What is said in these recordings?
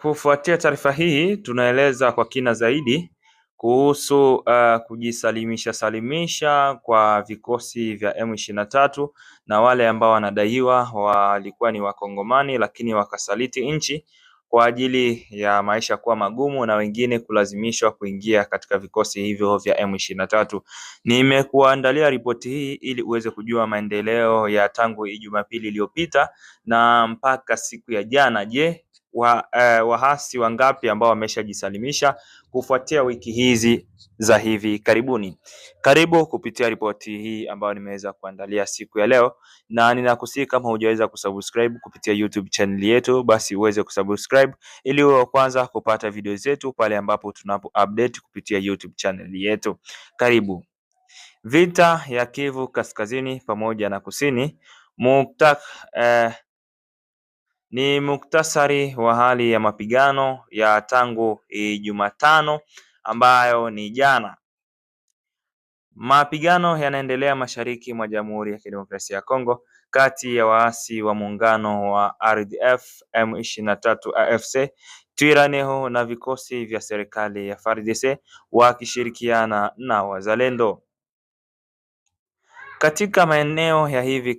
Kufuatia taarifa hii tunaeleza kwa kina zaidi kuhusu kujisalimisha kwa vikosi vya M23 na wale ambao wanadaiwa walikuwa ni Wakongomani lakini wakasaliti nchi kwa ajili ya maisha kuwa magumu na wengine kulazimishwa kuingia katika vikosi hivyo vya M23. Nimekuandalia ripoti hii ili uweze kujua maendeleo ya tangu Jumapili iliyopita na mpaka siku ya jana. Je, waasi wangapi ambao wameshajisalimisha kufuatia wiki hizi za hivi karibuni? Karibu kupitia ripoti hii ambayo nimeweza kuandalia siku ya leo, na ninakusihi kama hujaweza kusubscribe kupitia YouTube channel yetu, basi uweze kusubscribe ili uwe wa kwanza kupata video zetu pale ambapo tunapo update kupitia YouTube channel yetu. Karibu. Vita ya Kivu Kaskazini pamoja na Kusini. Ni muktasari wa hali ya mapigano ya tangu Jumatano ambayo ni jana. Mapigano yanaendelea mashariki mwa Jamhuri ya Kidemokrasia ya Kongo kati ya waasi wa muungano wa RDF, M23 AFC, Twirwaneho na vikosi vya serikali ya FARDC wakishirikiana na wazalendo. Katika maendeleo ya hivi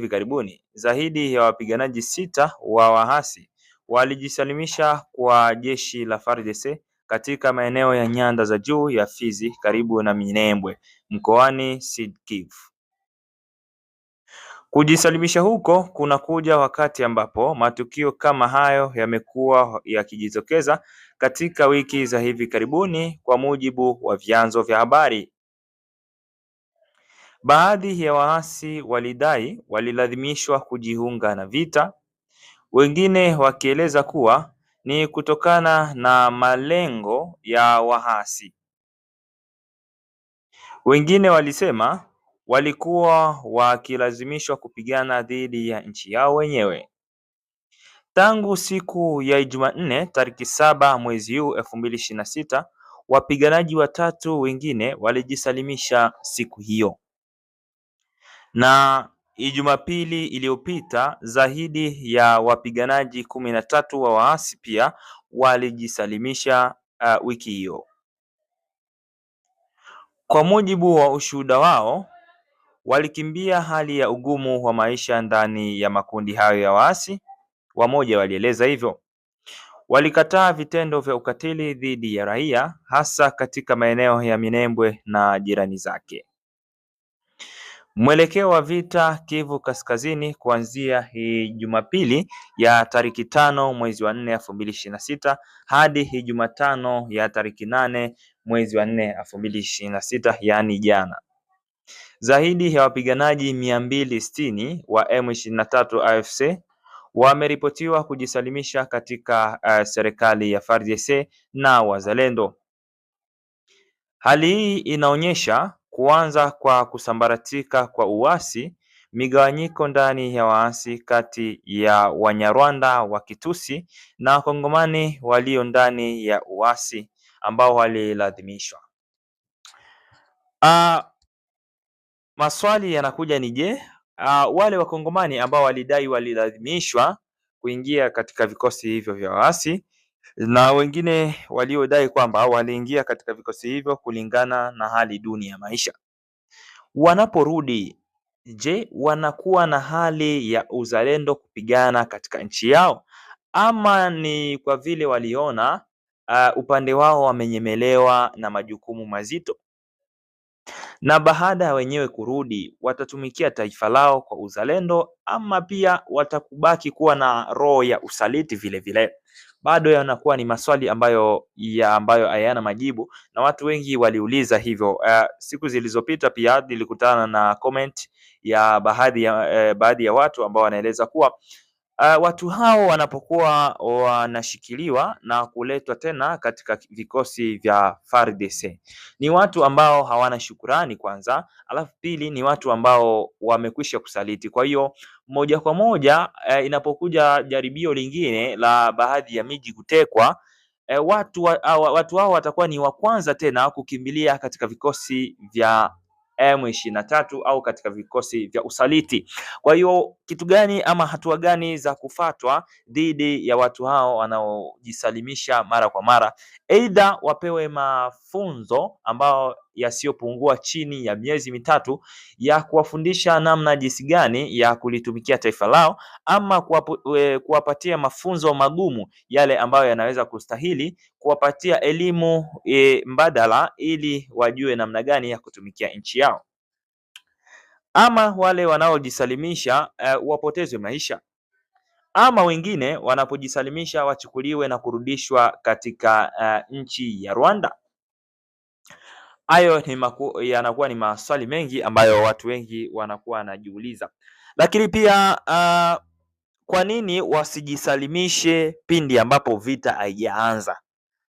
karibuni, zaidi ya wapiganaji 6 wa waasi walijisalimisha kwa jeshi la FARDC katika maeneo ya nyanda za juu ya Fizi karibu na Minembwe mkoani Sud Kivu. Kujisalimisha huko kunakuja wakati ambapo matukio kama hayo yamekuwa yakijitokeza katika wiki za hivi karibuni kwa mujibu wa vyanzo vya habari. Baadhi ya waasi walidai walilazimishwa kujiunga na vita, wengine wakieleza kuwa ni kutokana na malengo ya waasi. Wengine walisema walikuwa wakilazimishwa kupigana dhidi ya nchi yao wenyewe. Tangu siku ya Jumanne tariki 7 mwezi huu 2026, wapiganaji 3 wengine walijisalimisha siku hiyo. Na Jumapili iliyopita zaidi ya wapiganaji 13 wa waasi pia walijisalimisha wiki hiyo. Kwa mujibu wa ushuhuda wao, walikimbia hali ya ugumu wa maisha ndani ya makundi hayo ya waasi. Wamoja walieleza hivyo. Walikataa vitendo vya ukatili dhidi ya raia hasa katika maeneo ya Minembwe na jirani zake. Mwelekeo wa vita Kivu Kaskazini kuanzia hii Jumapili ya tariki 5 mwezi wa 4 2026 hadi hii Jumatano ya tariki 8 mwezi wa 4 2026, yaani jana. Zaidi ya wapiganaji 260 wa M23 AFC wameripotiwa kujisalimisha katika serikali ya FARDC na wazalendo. Hali hii inaonyesha kuanza kwa kusambaratika kwa uasi, migawanyiko ndani ya waasi kati ya Wanyarwanda wa Kitusi na Wakongomani walio ndani ya uasi ambao walilazimishwa. Maswali yanakuja ni je, wale Wakongomani ambao walidai walilazimishwa kuingia katika vikosi hivyo vya waasi na wengine waliodai kwamba waliingia katika vikosi hivyo kulingana na hali duni ya maisha, wanaporudi, je, wanakuwa na hali ya uzalendo kupigana katika nchi yao, ama ni kwa vile waliona upande wao wamenyemelewa na majukumu mazito, na baada ya wenyewe kurudi watatumikia taifa lao kwa uzalendo, ama pia watakubaki kuwa na roho ya usaliti vile vile? Bado yanakuwa ni maswali ambayo hayana majibu na watu wengi waliuliza hivyo. Siku zilizopita pia nilikutana na comment ya baadhi ya watu ambao wanaeleza kuwa watu hao wanapokuwa wanashikiliwa na kuletwa tena katika vikosi vya FARDC ni watu ambao hawana shukurani kwanza, alafu pili ni watu ambao wamekwisha kusaliti. Kwa hiyo moja kwa moja inapokuja jaribio lingine la baadhi ya miji kutekwa, watu hao watakuwa ni wa kwanza tena kukimbilia katika vikosi vya M23 au katika vikosi vya usaliti. Kwa hiyo kitu gani ama hatua gani za kufatwa dhidi ya watu hao wanaojisalimisha mara kwa mara? Aidha wapewe mafunzo ambao yasiyopungua chini ya miezi mitatu ya kuwafundisha namna jinsi gani ya kulitumikia taifa lao, ama kuwapatia mafunzo magumu yale ambayo yanaweza kustahili, kuwapatia elimu mbadala ili wajue namna gani ya kutumikia nchi yao. Ama wale wanaojisalimisha wapotezwe maisha, ama wengine wanapojisalimisha wachukuliwe na kurudishwa katika nchi ya Rwanda. Hayo yanakuwa ni maswali mengi ambayo watu wengi wanakuwa wanajiuliza. Lakini pia kwa nini wasijisalimishe pindi ambapo vita haijaanza,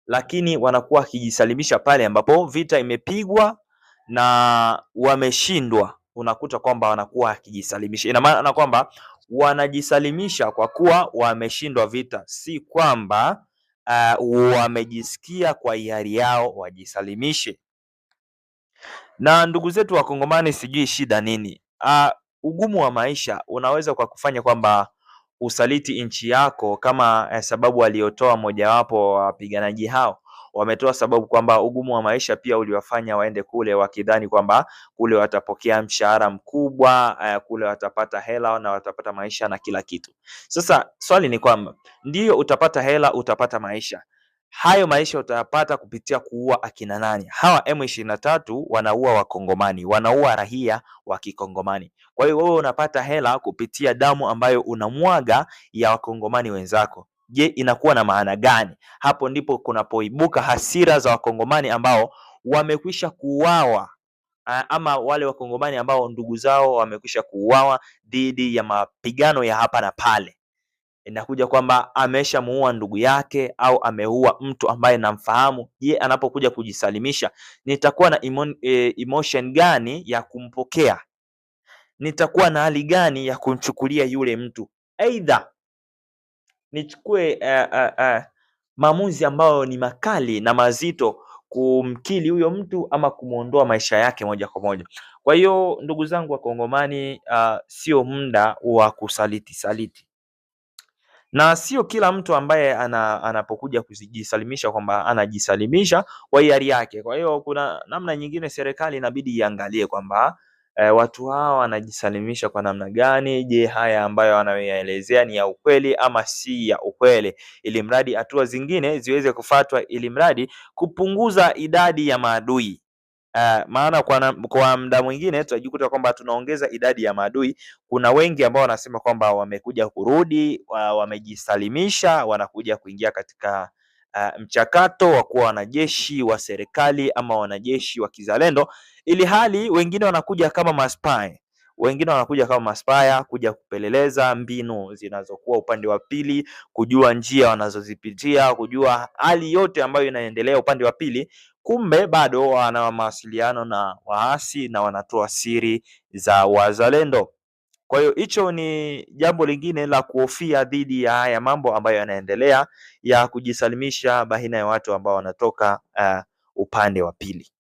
lakini wanakuwa wakijisalimisha pale ambapo vita imepigwa na wameshindwa? Unakuta kwamba wanakuwa wakijisalimisha. Ina maana kwamba wanajisalimisha kwa kuwa wameshindwa vita, si kwamba wamejisikia kwa hiari yao wajisalimishe. Na ndugu zetu Wakongomani, sijui shida nini? Ugumu wa maisha unaweza kwa kufanya kwamba usaliti nchi yako, kama sababu waliotoa mojawapo wa wapiganaji hao. Wametoa sababu kwamba ugumu wa maisha pia uliwafanya waende kule wakidhani kwamba kule watapokea mshahara mkubwa, kule watapata hela na watapata maisha na kila kitu. Sasa swali ni kwamba ndiyo utapata hela, utapata maisha. Hayo maisha utayapata kupitia kuua akina nani? Hawa M23 wanaua Wakongomani, wanaua raia wa Kikongomani. Kwa hiyo wewe unapata hela kupitia damu ambayo unamwaga ya Wakongomani wenzako. Je, inakuwa na maana gani? Hapo ndipo kunapoibuka hasira za Wakongomani ambao wamekwisha kuuawa, ama wale Wakongomani ambao ndugu zao wamekwisha kuuawa dhidi ya mapigano ya hapa na pale. Inakuja kwamba ameshamuua ndugu yake au ameua mtu ambaye namfahamu. Je, anapokuja kujisalimisha nitakuwa na emotion gani ya kumpokea? Nitakuwa na hali gani ya kumchukulia yule mtu? Aidha nichukue maamuzi ambayo ni makali na mazito kumkili huyo mtu ama kumuondoa maisha yake moja kwa moja. Kwa hiyo ndugu zangu Wakongomani, sio muda wa saliti, na sio kila mtu ambaye anapokuja kujisalimisha kwamba anajisalimisha kwa hiari yake. Kwa hiyo kuna namna nyingine serikali inabidi iangalie kwamba watu hao wanajisalimisha kwa namna gani. Je, haya ambayo wanayoyaelezea ni ya ukweli ama si ya ukweli, ili mradi hatua zingine ziweze kufuatwa, ili mradi kupunguza idadi ya maadui. Maana kwa muda mwingine tutajikuta kwamba tunaongeza idadi ya maadui. Kuna wengi ambao wanasema kwamba wamekuja kurudi, wamejisalimisha, wanakuja kuingia katika mchakato wa kuwa wanajeshi wa serikali ama wanajeshi wa kizalendo, ili hali wengine wanakuja kama maspai. Wengine wanakuja kama maspaya kuja kupeleleza mbinu zinazokuwa upande wa pili, kujua njia wanazozipitia, kujua hali yote ambayo inaendelea upande wa pili. Kumbe bado wana mawasiliano na waasi na wanatoa siri za wazalendo. Kwa hiyo hicho ni jambo lingine la kuhofia dhidi ya haya mambo ambayo yanaendelea ya kujisalimisha baina ya watu ambao wanatoka upande wa pili.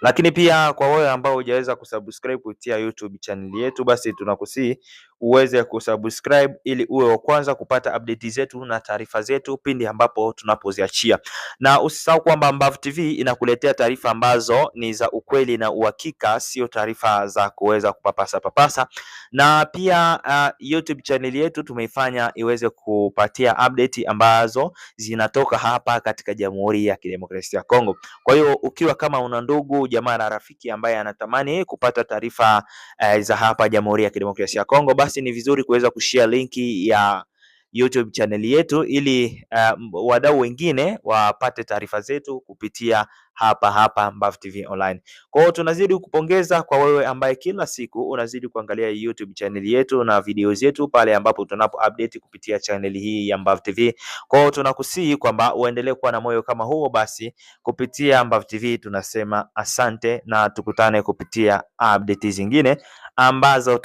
Lakini pia kwa wewe ambao hujaweza kusubscribe kupitia YouTube channel yetu, basi tunakusihi uweze kusubscribe ili uwe wa kwanza kupata update zetu na taarifa zetu pindi ambapo tunapoziachia. Na usisahau kwamba Mbavu TV inakuletea taarifa ambazo ni za ukweli na uhakika, sio taarifa za kuweza kupapasa. Na pia YouTube channel yetu tumeifanya iweze kupatia update ambazo zinatoka hapa katika Jamhuri ya Kidemokrasia ya Kongo. Kwa hiyo ukiwa kama una ndugu jamaa na rafiki ambaye anatamani kupata taarifa za hapa Jamhuri ya Kidemokrasia ya Kongo, basi ni vizuri kuweza kushare linki ya YouTube channel yetu ili wadau wengine wapate taarifa zetu kupitia hapa Mbavu TV Online. Kwa hiyo tunazidi kupongeza kwa wewe ambaye kila siku unazidi kuangalia YouTube channel yetu na video zetu pale ambapo tunapo update kupitia channel hii ya Mbavu TV. Kwa hiyo tunakusihi kwamba uendelee kuwa na moyo kama huo. Basi kupitia Mbavu TV tunasema asante na tukutane kupitia update zingine ambazo